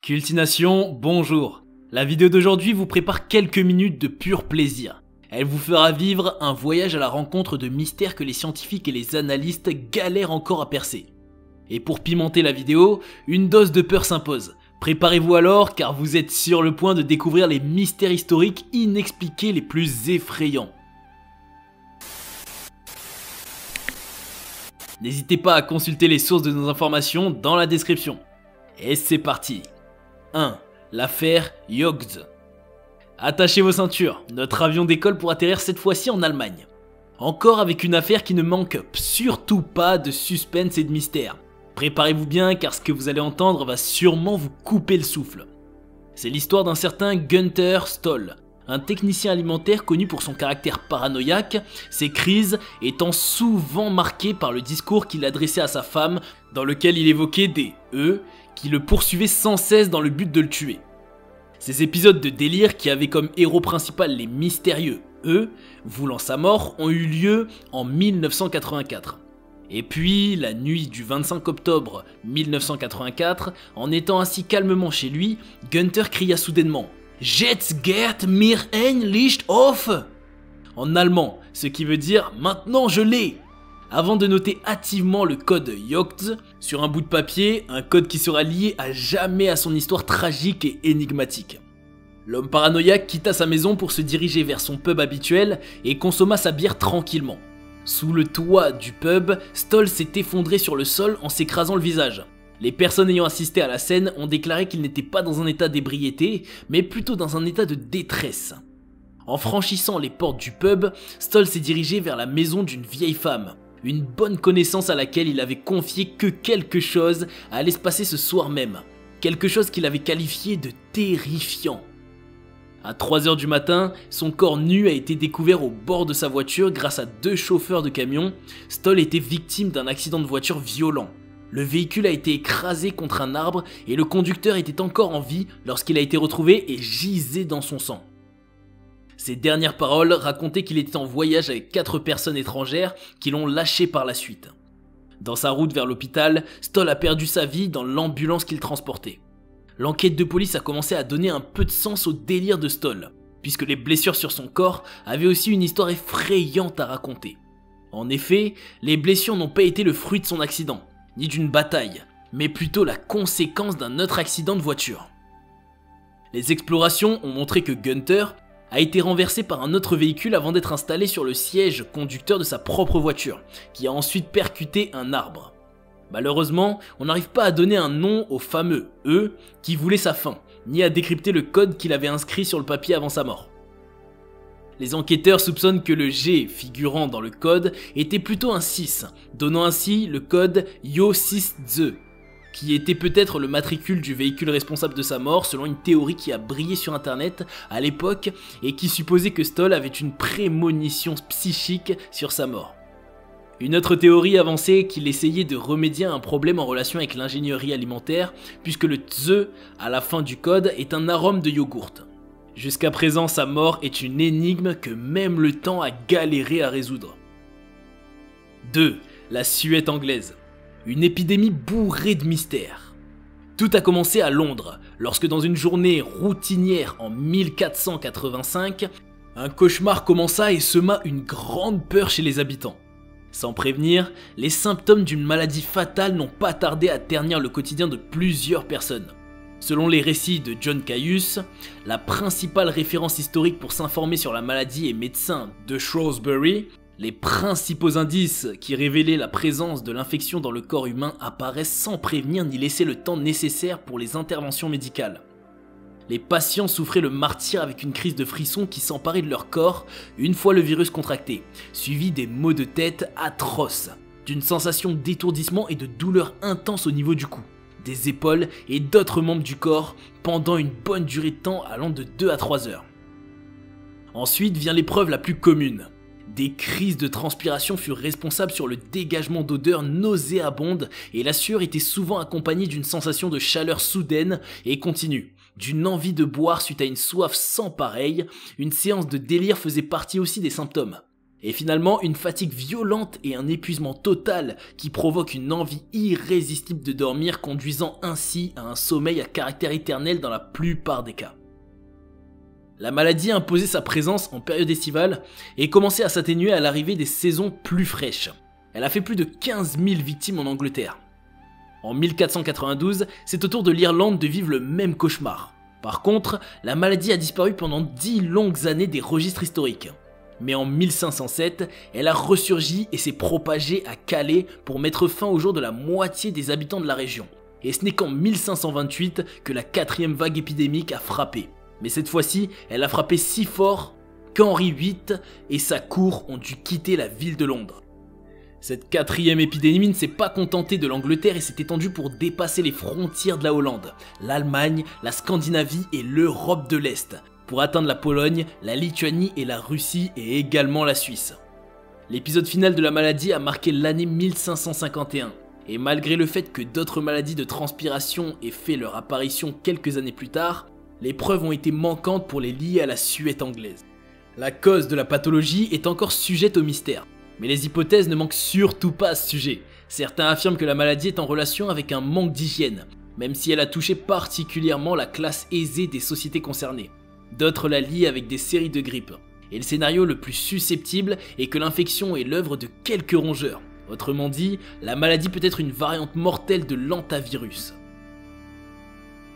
Cultination, bonjour. La vidéo d'aujourd'hui vous prépare quelques minutes de pur plaisir. Elle vous fera vivre un voyage à la rencontre de mystères que les scientifiques et les analystes galèrent encore à percer. Et pour pimenter la vidéo, une dose de peur s'impose. Préparez-vous alors car vous êtes sur le point de découvrir les mystères historiques inexpliqués les plus effrayants. N'hésitez pas à consulter les sources de nos informations dans la description. Et c'est parti. 1. L'affaire Yogz. Attachez vos ceintures, notre avion décolle pour atterrir cette fois-ci en Allemagne. Encore avec une affaire qui ne manque surtout pas de suspense et de mystère. Préparez-vous bien car ce que vous allez entendre va sûrement vous couper le souffle. C'est l'histoire d'un certain Günther Stoll, un technicien alimentaire connu pour son caractère paranoïaque, ses crises étant souvent marquées par le discours qu'il adressait à sa femme dans lequel il évoquait des « eux » qui le poursuivaient sans cesse dans le but de le tuer. Ces épisodes de délire qui avaient comme héros principal les mystérieux « eux » voulant sa mort ont eu lieu en 1984. Et puis, la nuit du 25 octobre 1984, en étant assis calmement chez lui, Günther cria soudainement « Jetzt geht mir ein Licht auf » en allemand, ce qui veut dire « Maintenant je l'ai » avant de noter hâtivement le code Yogz sur un bout de papier, un code qui sera lié à jamais à son histoire tragique et énigmatique. L'homme paranoïaque quitta sa maison pour se diriger vers son pub habituel et consomma sa bière tranquillement. Sous le toit du pub, Stoll s'est effondré sur le sol en s'écrasant le visage. Les personnes ayant assisté à la scène ont déclaré qu'il n'était pas dans un état d'ébriété, mais plutôt dans un état de détresse. En franchissant les portes du pub, Stoll s'est dirigé vers la maison d'une vieille femme. Une bonne connaissance à laquelle il avait confié que quelque chose allait se passer ce soir même. Quelque chose qu'il avait qualifié de terrifiant. À 3h du matin, son corps nu a été découvert au bord de sa voiture grâce à 2 chauffeurs de camion. Stoll était victime d'un accident de voiture violent. Le véhicule a été écrasé contre un arbre et le conducteur était encore en vie lorsqu'il a été retrouvé et gisait dans son sang. Ses dernières paroles racontaient qu'il était en voyage avec 4 personnes étrangères qui l'ont lâché par la suite. Dans sa route vers l'hôpital, Stoll a perdu sa vie dans l'ambulance qu'il transportait. L'enquête de police a commencé à donner un peu de sens au délire de Stoll, puisque les blessures sur son corps avaient aussi une histoire effrayante à raconter. En effet, les blessures n'ont pas été le fruit de son accident, ni d'une bataille, mais plutôt la conséquence d'un autre accident de voiture. Les explorations ont montré que Günther a été renversé par un autre véhicule avant d'être installé sur le siège conducteur de sa propre voiture, qui a ensuite percuté un arbre. Malheureusement, on n'arrive pas à donner un nom au fameux « eux » qui voulait sa fin, ni à décrypter le code qu'il avait inscrit sur le papier avant sa mort. Les enquêteurs soupçonnent que le G figurant dans le code était plutôt un 6, donnant ainsi le code Yo6ze, qui était peut-être le matricule du véhicule responsable de sa mort selon une théorie qui a brillé sur internet à l'époque et qui supposait que Stoll avait une prémonition psychique sur sa mort. Une autre théorie avançait qu'il essayait de remédier à un problème en relation avec l'ingénierie alimentaire puisque le TZE à la fin du code est un arôme de yogourt. Jusqu'à présent, sa mort est une énigme que même le temps a galéré à résoudre. 2. La suette anglaise. Une épidémie bourrée de mystères. Tout a commencé à Londres, lorsque dans une journée routinière en 1485, un cauchemar commença et sema une grande peur chez les habitants. Sans prévenir, les symptômes d'une maladie fatale n'ont pas tardé à ternir le quotidien de plusieurs personnes. Selon les récits de John Caius, la principale référence historique pour s'informer sur la maladie et médecin de Shrewsbury, les principaux indices qui révélaient la présence de l'infection dans le corps humain apparaissent sans prévenir ni laisser le temps nécessaire pour les interventions médicales. Les patients souffraient le martyre avec une crise de frisson qui s'emparait de leur corps une fois le virus contracté, suivi des maux de tête atroces, d'une sensation d'étourdissement et de douleur intense au niveau du cou, des épaules et d'autres membres du corps pendant une bonne durée de temps allant de 2 à 3 heures. Ensuite vient l'épreuve la plus commune. Des crises de transpiration furent responsables sur le dégagement d'odeurs nauséabondes et la sueur était souvent accompagnée d'une sensation de chaleur soudaine et continue, d'une envie de boire suite à une soif sans pareille. Une séance de délire faisait partie aussi des symptômes. Et finalement, une fatigue violente et un épuisement total qui provoque une envie irrésistible de dormir, conduisant ainsi à un sommeil à caractère éternel dans la plupart des cas. La maladie a imposé sa présence en période estivale et commençait à s'atténuer à l'arrivée des saisons plus fraîches. Elle a fait plus de 15 000 victimes en Angleterre. En 1492, c'est au tour de l'Irlande de vivre le même cauchemar. Par contre, la maladie a disparu pendant 10 longues années des registres historiques. Mais en 1507, elle a ressurgi et s'est propagée à Calais pour mettre fin au jour de la moitié des habitants de la région. Et ce n'est qu'en 1528 que la 4e vague épidémique a frappé. Mais cette fois-ci, elle a frappé si fort qu'Henri VIII et sa cour ont dû quitter la ville de Londres. Cette 4e épidémie ne s'est pas contentée de l'Angleterre et s'est étendue pour dépasser les frontières de la Hollande, l'Allemagne, la Scandinavie et l'Europe de l'Est, pour atteindre la Pologne, la Lituanie et la Russie et également la Suisse. L'épisode final de la maladie a marqué l'année 1551, et malgré le fait que d'autres maladies de transpiration aient fait leur apparition quelques années plus tard, les preuves ont été manquantes pour les lier à la suette anglaise. La cause de la pathologie est encore sujette au mystère, mais les hypothèses ne manquent surtout pas à ce sujet. Certains affirment que la maladie est en relation avec un manque d'hygiène, même si elle a touché particulièrement la classe aisée des sociétés concernées. D'autres la lient avec des séries de grippe. Et le scénario le plus susceptible est que l'infection est l'œuvre de quelques rongeurs. Autrement dit, la maladie peut être une variante mortelle de l'hantavirus.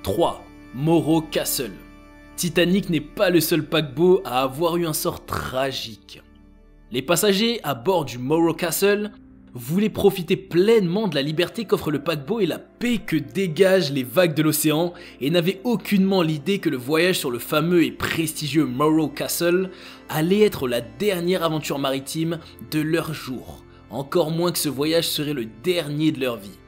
3. Morro Castle. Titanic n'est pas le seul paquebot à avoir eu un sort tragique. Les passagers à bord du Morro Castle voulaient profiter pleinement de la liberté qu'offre le paquebot et la paix que dégagent les vagues de l'océan et n'avaient aucunement l'idée que le voyage sur le fameux et prestigieux Morro Castle allait être la dernière aventure maritime de leur jour, encore moins que ce voyage serait le dernier de leur vie.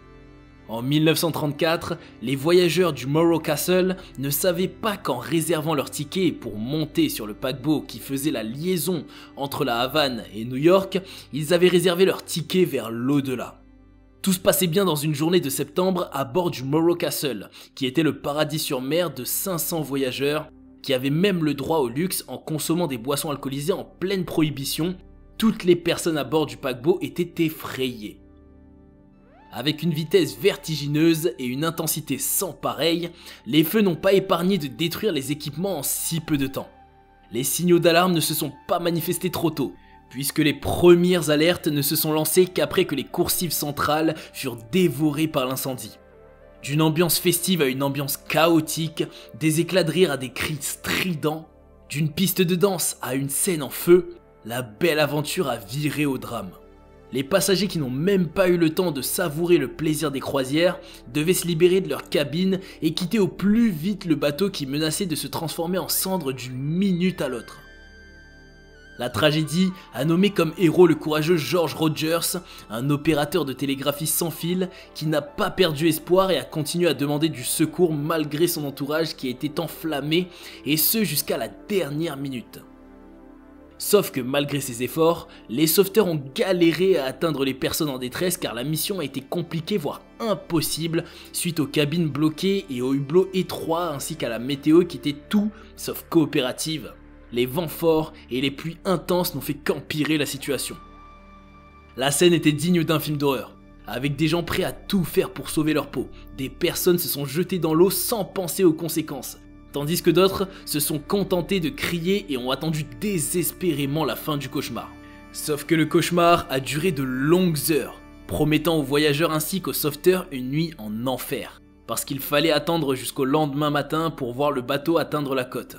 En 1934, les voyageurs du Morro Castle ne savaient pas qu'en réservant leur ticket pour monter sur le paquebot qui faisait la liaison entre la Havane et New York, ils avaient réservé leur ticket vers l'au-delà. Tout se passait bien dans une journée de septembre à bord du Morro Castle, qui était le paradis sur mer de 500 voyageurs, qui avaient même le droit au luxe en consommant des boissons alcoolisées en pleine prohibition. Toutes les personnes à bord du paquebot étaient effrayées. Avec une vitesse vertigineuse et une intensité sans pareille, les feux n'ont pas épargné de détruire les équipements en si peu de temps. Les signaux d'alarme ne se sont pas manifestés trop tôt, puisque les premières alertes ne se sont lancées qu'après que les coursives centrales furent dévorées par l'incendie. D'une ambiance festive à une ambiance chaotique, des éclats de rire à des cris stridents, d'une piste de danse à une scène en feu, la belle aventure a viré au drame. Les passagers qui n'ont même pas eu le temps de savourer le plaisir des croisières devaient se libérer de leur cabine et quitter au plus vite le bateau qui menaçait de se transformer en cendres d'une minute à l'autre. La tragédie a nommé comme héros le courageux George Rogers, un opérateur de télégraphie sans fil qui n'a pas perdu espoir et a continué à demander du secours malgré son entourage qui était enflammé, et ce jusqu'à la dernière minute. Sauf que malgré ses efforts, les sauveteurs ont galéré à atteindre les personnes en détresse car la mission a été compliquée voire impossible suite aux cabines bloquées et aux hublots étroits ainsi qu'à la météo qui était tout sauf coopérative. Les vents forts et les pluies intenses n'ont fait qu'empirer la situation. La scène était digne d'un film d'horreur, avec des gens prêts à tout faire pour sauver leur peau. Des personnes se sont jetées dans l'eau sans penser aux conséquences, tandis que d'autres se sont contentés de crier et ont attendu désespérément la fin du cauchemar. Sauf que le cauchemar a duré de longues heures, promettant aux voyageurs ainsi qu'aux sauveteurs une nuit en enfer, parce qu'il fallait attendre jusqu'au lendemain matin pour voir le bateau atteindre la côte.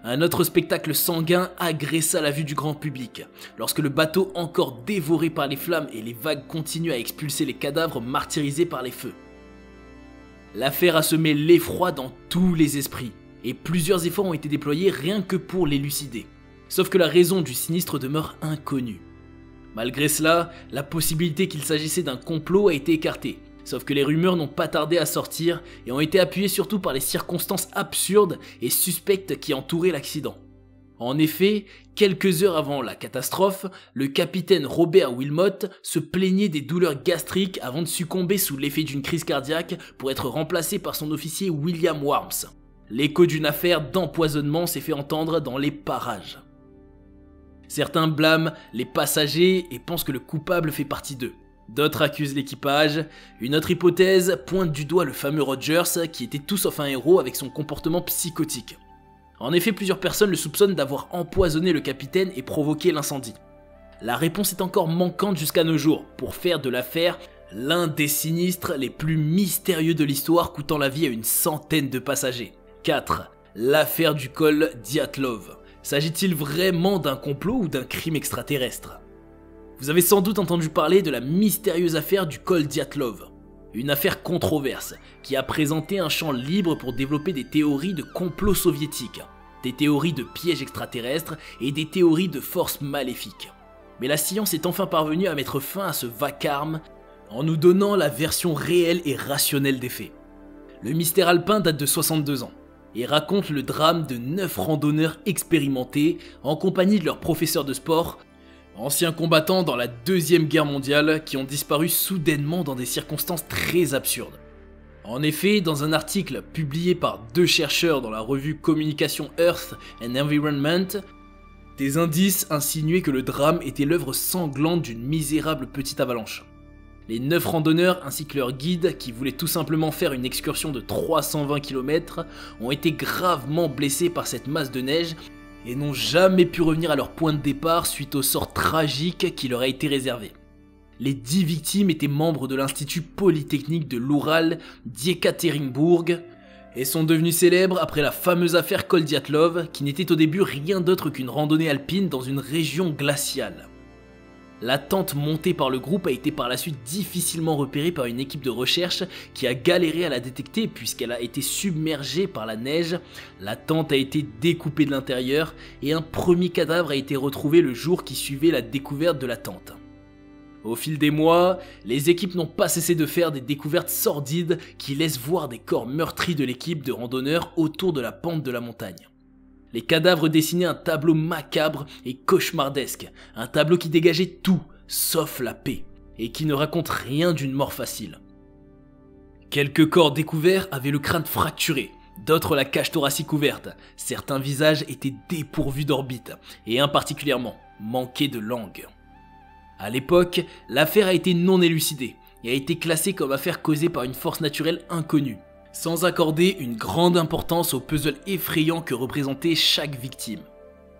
Un autre spectacle sanguin agressa la vue du grand public, lorsque le bateau encore dévoré par les flammes et les vagues continuent à expulser les cadavres martyrisés par les feux. L'affaire a semé l'effroi dans tous les esprits, et plusieurs efforts ont été déployés rien que pour l'élucider. Sauf que la raison du sinistre demeure inconnue. Malgré cela, la possibilité qu'il s'agissait d'un complot a été écartée, sauf que les rumeurs n'ont pas tardé à sortir et ont été appuyées surtout par les circonstances absurdes et suspectes qui entouraient l'accident. En effet, quelques heures avant la catastrophe, le capitaine Robert Wilmot se plaignait des douleurs gastriques avant de succomber sous l'effet d'une crise cardiaque pour être remplacé par son officier William Warms. L'écho d'une affaire d'empoisonnement s'est fait entendre dans les parages. Certains blâment les passagers et pensent que le coupable fait partie d'eux. D'autres accusent l'équipage. Une autre hypothèse pointe du doigt le fameux Rogers qui était tout sauf un héros avec son comportement psychotique. En effet, plusieurs personnes le soupçonnent d'avoir empoisonné le capitaine et provoqué l'incendie. La réponse est encore manquante jusqu'à nos jours pour faire de l'affaire l'un des sinistres les plus mystérieux de l'histoire coûtant la vie à une centaine de passagers. 4. L'affaire du col Dyatlov. S'agit-il vraiment d'un complot ou d'un crime extraterrestre ? Vous avez sans doute entendu parler de la mystérieuse affaire du col Dyatlov. Une affaire controverse qui a présenté un champ libre pour développer des théories de complot soviétiques, des théories de pièges extraterrestres et des théories de forces maléfiques. Mais la science est enfin parvenue à mettre fin à ce vacarme en nous donnant la version réelle et rationnelle des faits. Le mystère alpin date de 62 ans et raconte le drame de 9 randonneurs expérimentés en compagnie de leurs professeurs de sport, anciens combattants dans la Deuxième Guerre mondiale qui ont disparu soudainement dans des circonstances très absurdes. En effet, dans un article publié par 2 chercheurs dans la revue Communication Earth and Environment, des indices insinuaient que le drame était l'œuvre sanglante d'une misérable petite avalanche. Les 9 randonneurs ainsi que leur guide, qui voulaient tout simplement faire une excursion de 320 km, ont été gravement blessés par cette masse de neige et n'ont jamais pu revenir à leur point de départ suite au sort tragique qui leur a été réservé. Les 10 victimes étaient membres de l'Institut Polytechnique de l'Oural d'Yekaterinbourg et sont devenus célèbres après la fameuse affaire Col Dyatlov qui n'était au début rien d'autre qu'une randonnée alpine dans une région glaciale. La tente montée par le groupe a été par la suite difficilement repérée par une équipe de recherche qui a galéré à la détecter puisqu'elle a été submergée par la neige. La tente a été découpée de l'intérieur et un premier cadavre a été retrouvé le jour qui suivait la découverte de la tente. Au fil des mois, les équipes n'ont pas cessé de faire des découvertes sordides qui laissent voir des corps meurtris de l'équipe de randonneurs autour de la pente de la montagne. Les cadavres dessinaient un tableau macabre et cauchemardesque, un tableau qui dégageait tout, sauf la paix, et qui ne raconte rien d'une mort facile. Quelques corps découverts avaient le crâne fracturé, d'autres la cage thoracique ouverte, certains visages étaient dépourvus d'orbite, et un particulièrement manquaient de langue. À l'époque, l'affaire a été non élucidée, et a été classée comme affaire causée par une force naturelle inconnue, sans accorder une grande importance au puzzle effrayant que représentait chaque victime.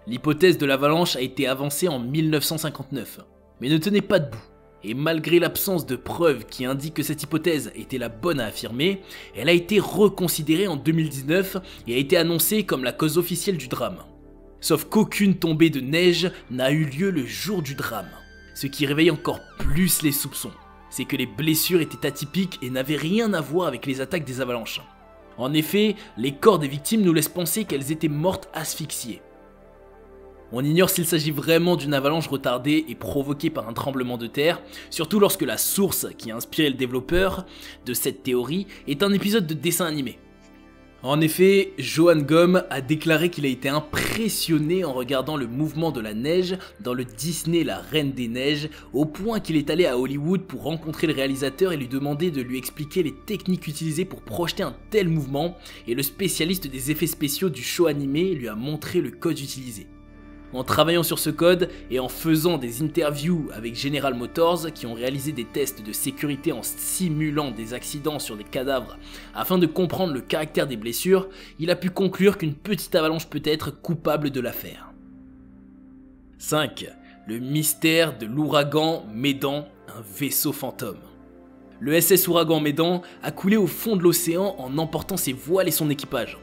L'hypothèse de l'avalanche a été avancée en 1959, mais ne tenait pas debout, et malgré l'absence de preuves qui indiquent que cette hypothèse était la bonne à affirmer, elle a été reconsidérée en 2019 et a été annoncée comme la cause officielle du drame. Sauf qu'aucune tombée de neige n'a eu lieu le jour du drame, ce qui réveille encore plus les soupçons. C'est que les blessures étaient atypiques et n'avaient rien à voir avec les attaques des avalanches. En effet, les corps des victimes nous laissent penser qu'elles étaient mortes asphyxiées. On ignore s'il s'agit vraiment d'une avalanche retardée et provoquée par un tremblement de terre, surtout lorsque la source qui a inspiré le développeur de cette théorie est un épisode de dessin animé. En effet, Johan Gomm a déclaré qu'il a été impressionné en regardant le mouvement de la neige dans le Disney La Reine des Neiges, au point qu'il est allé à Hollywood pour rencontrer le réalisateur et lui demander de lui expliquer les techniques utilisées pour projeter un tel mouvement, et le spécialiste des effets spéciaux du show animé lui a montré le code utilisé. En travaillant sur ce code et en faisant des interviews avec General Motors qui ont réalisé des tests de sécurité en simulant des accidents sur des cadavres afin de comprendre le caractère des blessures, il a pu conclure qu'une petite avalanche peut être coupable de l'affaire. 5. Le mystère de l'ouragan Médan, un vaisseau fantôme. Le SS Ouragan Médan a coulé au fond de l'océan en emportant ses voiles et son équipage.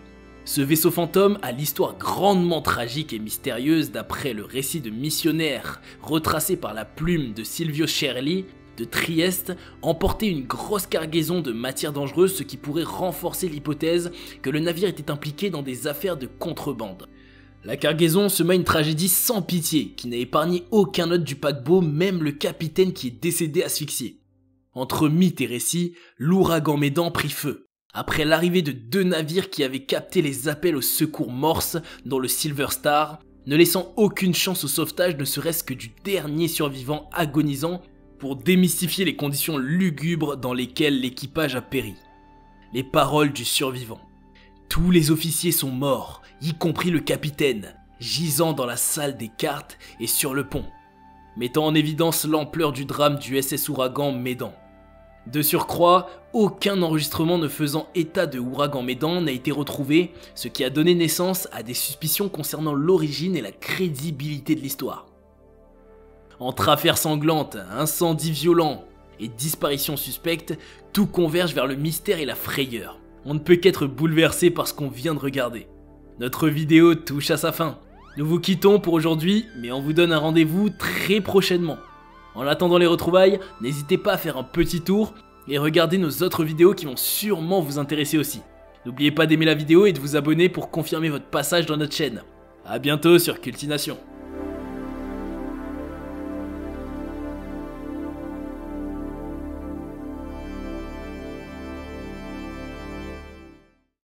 Ce vaisseau fantôme a l'histoire grandement tragique et mystérieuse d'après le récit de missionnaires retracé par la plume de Silvio Scherli de Trieste, emportait une grosse cargaison de matières dangereuses, ce qui pourrait renforcer l'hypothèse que le navire était impliqué dans des affaires de contrebande. La cargaison sema une tragédie sans pitié qui n'a épargné aucun autre du paquebot, même le capitaine qui est décédé asphyxié. Entre mythe et récit, l'ouragan Médan prit feu après l'arrivée de 2 navires qui avaient capté les appels au secours morse, dont le Silver Star, ne laissant aucune chance au sauvetage ne serait-ce que du dernier survivant agonisant pour démystifier les conditions lugubres dans lesquelles l'équipage a péri. Les paroles du survivant. Tous les officiers sont morts, y compris le capitaine. gisant dans la salle des cartes et sur le pont, mettant en évidence l'ampleur du drame du SS Ouragan Médan. De surcroît, aucun enregistrement ne faisant état de Ouragan Médan n'a été retrouvé, ce qui a donné naissance à des suspicions concernant l'origine et la crédibilité de l'histoire. Entre affaires sanglantes, incendies violents et disparitions suspectes, tout converge vers le mystère et la frayeur. On ne peut qu'être bouleversé par ce qu'on vient de regarder. Notre vidéo touche à sa fin. Nous vous quittons pour aujourd'hui, mais on vous donne un rendez-vous très prochainement. En attendant les retrouvailles, n'hésitez pas à faire un petit tour et regarder nos autres vidéos qui vont sûrement vous intéresser aussi. N'oubliez pas d'aimer la vidéo et de vous abonner pour confirmer votre passage dans notre chaîne. A bientôt sur Cultination.